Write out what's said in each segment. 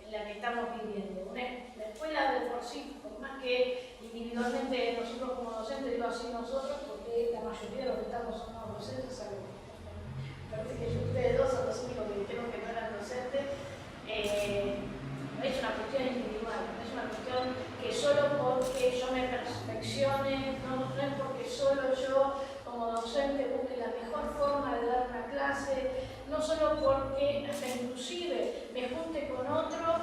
en la que estamos viviendo. Una escuela de por sí, por más que individualmente nosotros como docentes, digo así nosotros, porque la mayoría de los que estamos somos docentes, sabemos. Parece que ustedes dos son los únicos que dijeron que no eran docentes. No es una cuestión individual, no es una cuestión que solo porque yo me perfeccione, no es porque solo yo como docente busque la mejor forma de dar una clase, no solo porque hasta inclusive me junte con otro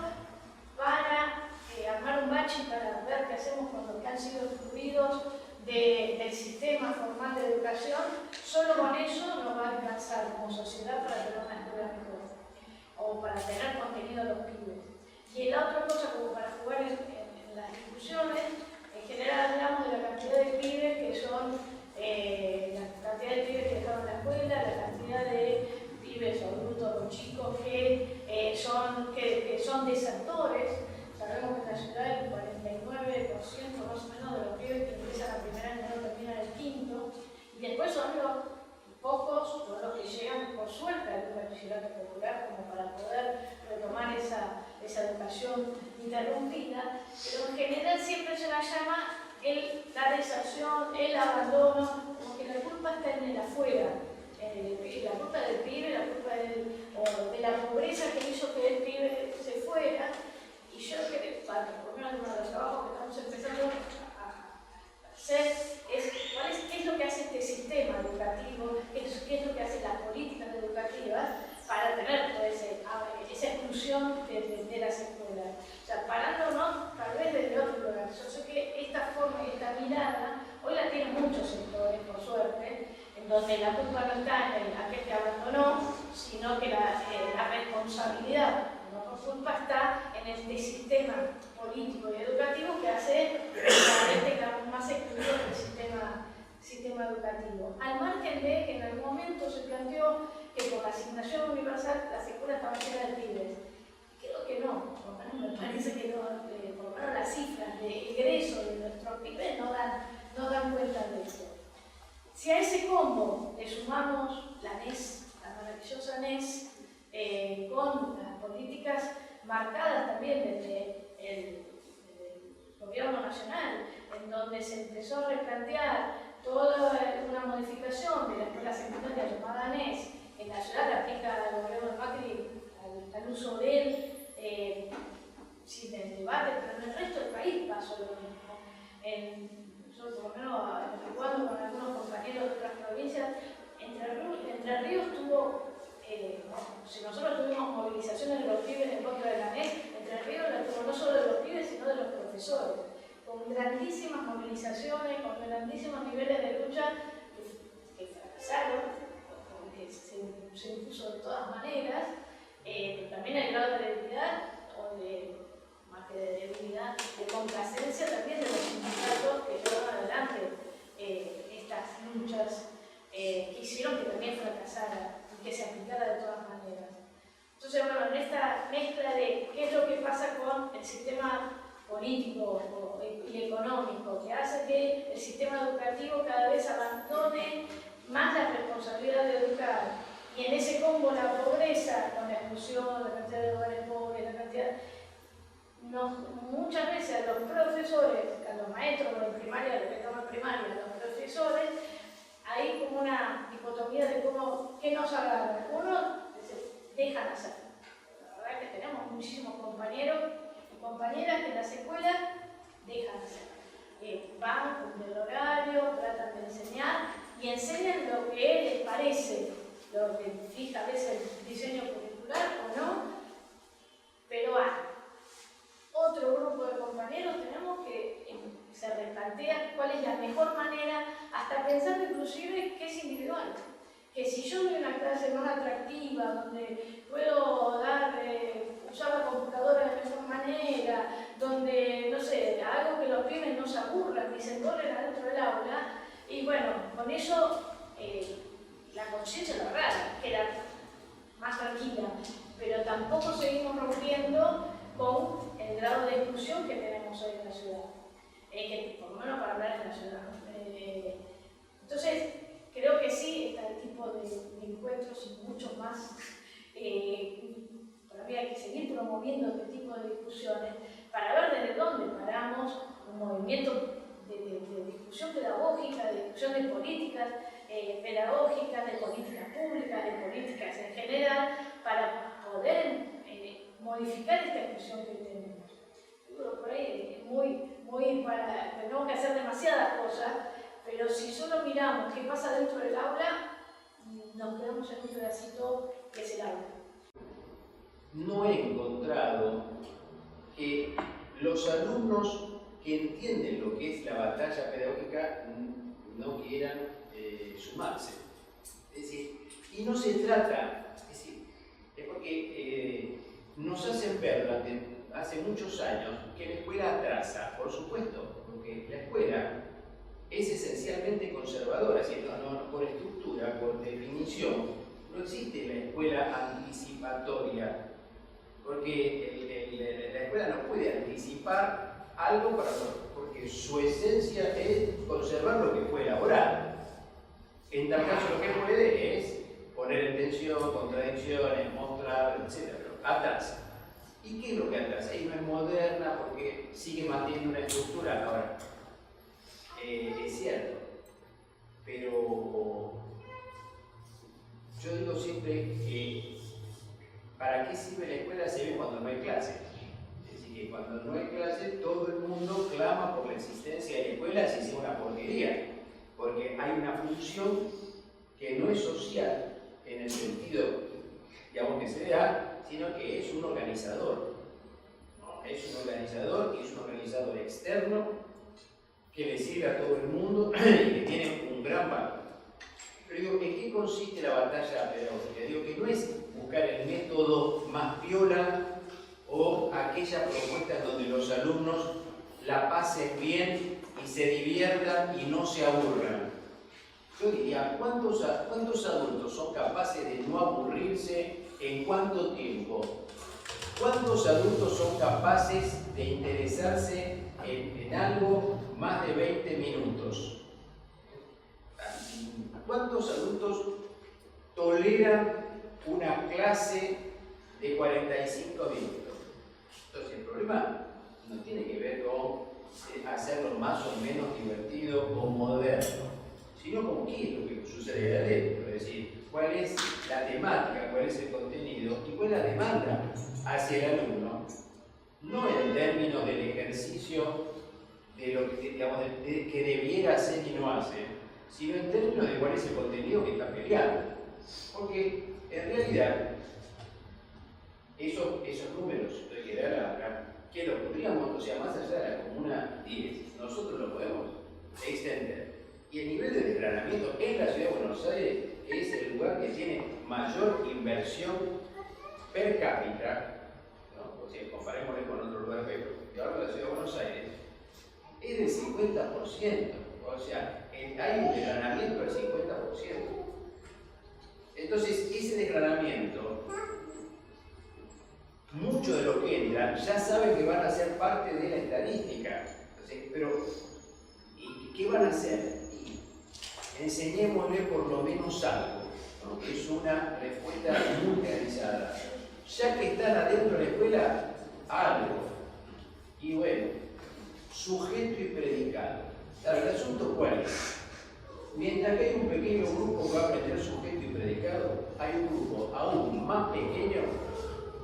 para armar un bache para ver qué hacemos con los que han sido excluidos del sistema formal de educación, solo con eso nos va a alcanzar como sociedad para tener una escuela mejor o para tener contenido a los pibes. Y la otra cosa, como para jugar en las discusiones, en general hablamos de la cantidad de pibes que son, la cantidad de pibes que dejaron la escuela, la cantidad de pibes o adultos o chicos que son desertores. Sabemos que en la ciudad el 49% más o menos de los pibes que empiezan a primer año no terminan el quinto, y después son los pocos son los que llegan por suerte al bachillerato popular como para poder retomar esa educación interrumpida, pero en general siempre se la llama la deserción, el abandono, como que la culpa está en el afuera, la culpa del pibe, la culpa de la pobreza que hizo que el pibe se fuera. Y yo creo que, por lo menos uno de los trabajos que estamos empezando a hacer es qué es lo que hace este sistema educativo, qué es lo que hace las políticas educativas para tener toda esa exclusión de las escuelas. O sea, parándonos tal vez desde otro lugar. Yo sé que esta forma y esta mirada hoy la tienen muchos sectores, por suerte, en donde la culpa no está en aquel que abandonó, sino que la responsabilidad culpa está en este sistema político y educativo que hace realmente que estamos más excluidos del sistema educativo. Al margen de que en algún momento se planteó que por la asignación universal las escuelas estaban llenas de pibes. Creo que no, por lo menos me parece que no, por lo menos las cifras de ingreso de nuestros pibes no dan cuenta de eso. Si a ese combo le sumamos la NES, la maravillosa NES, con las políticas marcadas también desde el gobierno nacional, en donde se empezó a replantear toda una modificación de la escuela secundaria llamada NES, en la ciudad que aplica al gobierno de Macri al uso de él, sin el debate, pero en el resto del país pasó lo mismo. Yo por lo menos jugando con algunos compañeros de otras provincias, Entre Ríos tuvo, si nosotros tuvimos movilizaciones de los pibes en contra de la NES, Entre Ríos la tuvo no solo de los pibes, sino de los profesores, con grandísimas movilizaciones, con grandísimos niveles de lucha que fracasaron, porque se impuso de todas maneras, pero también el grado de debilidad, o más que de debilidad, de complacencia también de los sindicatos que llevaron adelante estas luchas que hicieron que también fracasara y que se aplicara de todas maneras. Entonces, bueno, en esta mezcla de qué es lo que pasa con el sistema político y económico, que hace que el sistema educativo cada vez abandone más la responsabilidad de educar, y en ese combo la pobreza, con la exclusión, la cantidad de hogares pobres, la cantidad... muchas veces a los profesores, a los maestros de primaria, los que toman primaria, a los profesores, hay como una dicotomía de qué nos agarra. Uno dejan hacer. La verdad es que tenemos muchísimos compañeros y compañeras que en las escuelas dejan hacer. Van, cumplen el horario, tratan de enseñar y enseñan lo que les parece, lo que fija a veces el diseño curricular o no, pero hay otro grupo de compañeros tenemos que se replantea cuál es la mejor manera, hasta pensando inclusive que es individual. Que si yo doy una clase más atractiva, donde puedo usar la computadora de mejor manera, donde, no sé, algo que los pibes no se aburran ni se encorren adentro del aula, y bueno, con eso la conciencia, la verdad, queda más tranquila, pero tampoco seguimos rompiendo con el grado de exclusión que tenemos hoy en la ciudad, por lo menos para hablar en la ciudad. Entonces, creo que sí, este tipo de encuentros y muchos más, para mí hay que seguir promoviendo promoviendo este tipo de discusiones para ver desde dónde paramos un movimiento de discusión pedagógica, de discusión de políticas pedagógicas, de políticas públicas, de políticas en general, para poder modificar esta discusión que tenemos. Por ahí es tenemos que hacer demasiadas cosas, pero si solo miramos qué pasa dentro del aula, nos quedamos en un pedacito que es el aula. No he encontrado que los alumnos que entienden lo que es la batalla pedagógica no quieran sumarse. Es decir, y no se trata, es porque nos hacen ver durante hace muchos años que la escuela atrasa, por supuesto, porque la escuela es esencialmente conservadora, es decir, por estructura, por definición, no existe la escuela anticipatoria, porque la escuela no puede anticipar algo porque su esencia es conservar lo que fue elaborado. En tal caso lo que puede es poner en tensión, contradicciones, mostrar, etc. Pero atrasa. ¿Y qué es lo que atrasa? Y no es moderna porque sigue manteniendo una estructura. Ahora, es cierto, pero yo digo siempre que ¿para qué sirve la escuela? Se ve cuando no hay clase. Es decir, que cuando no hay clase todo el mundo clama por la existencia de la escuela si sea una porquería. Porque hay una función que no es social en el sentido, digamos, que se da, sino que es un organizador. ¿No? Es un organizador y es un organizador externo que le sirve a todo el mundo y que tiene un gran valor. Pero digo, ¿en qué consiste la batalla pedagógica? Digo que no es buscar el método más piola o aquella propuesta donde los alumnos la pasen bien y se diviertan y no se aburran. Yo diría, ¿cuántos adultos son capaces de no aburrirse en cuánto tiempo? ¿Cuántos adultos son capaces de interesarse en algo más de 20 minutos? ¿Cuántos adultos toleran una clase de 45 minutos? Entonces, el problema no tiene que ver con hacerlo más o menos divertido o moderno, sino con qué es lo que sucede adentro, es decir, cuál es la temática, cuál es el contenido y cuál es la demanda hacia el alumno, no en términos del ejercicio de lo que, digamos, que debiera hacer y no hace, sino en términos de cuál es el contenido que está peleando. Porque en realidad esos números que lo podríamos, o sea, más allá de la comuna 10, nosotros lo podemos extender. Y el nivel de desgranamiento en la ciudad de Buenos Aires es el lugar que tiene mayor inversión per cápita, ¿no? O sea, comparémosle con otro lugar, pero yo hablo de la ciudad de Buenos Aires, es del 50%, o sea, hay un desgranamiento del 50%. Entonces, ese desgranamiento, muchos de los que entran ya saben que van a ser parte de la estadística. Entonces, pero, ¿y qué van a hacer? Enseñémosle por lo menos algo, ¿no? Que es una respuesta muy realizada. Ya que están adentro de la escuela, algo. Y bueno, sujeto y predicado. Claro, el asunto cuál es. Mientras que hay un pequeño grupo que va a aprender sujeto y predicado, hay un grupo aún más pequeño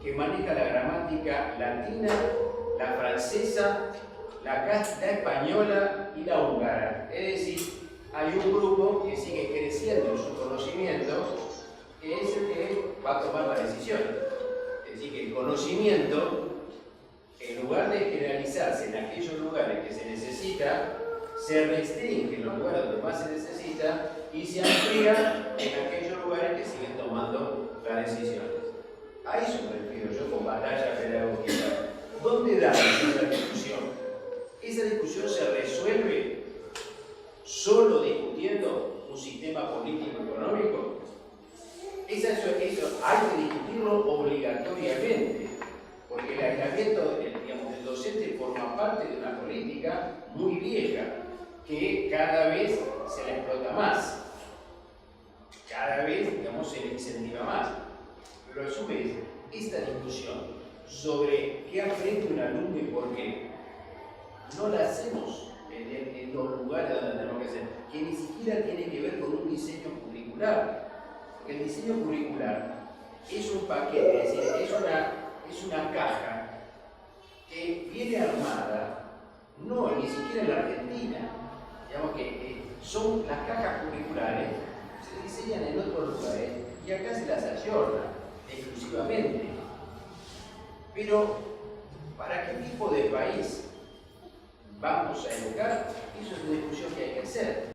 que maneja la gramática latina, la francesa, la española y la húngara. Es decir, hay un grupo que sigue creciendo en su conocimiento, que es el que va a tomar la decisión. Es decir, que el conocimiento, en lugar de generalizarse en aquellos lugares que se necesita, se restringe en los lugares donde más se necesita y se amplía en aquellos lugares que siguen tomando las decisiones. A eso me refiero yo con batalla pedagógica. ¿Dónde da esa discusión? Esa discusión se resuelve solo discutiendo un sistema político-económico. Eso hay que discutirlo obligatoriamente, porque el aislamiento del docente forma parte de una política muy vieja, que cada vez se le explota más, cada vez, digamos, se le incentiva más. Pero a su vez, esta discusión sobre qué aprende un alumno y por qué, no la hacemos en los lugares donde tenemos que hacer, que ni siquiera tiene que ver con un diseño curricular. Porque el diseño curricular es un paquete, es decir, es una caja que viene armada, no, ni siquiera en la Argentina. Digamos que son las cajas curriculares, se diseñan en otros lugares y acá se las ayorna exclusivamente. Pero, ¿para qué tipo de país vamos a educar? Eso es una discusión que hay que hacer.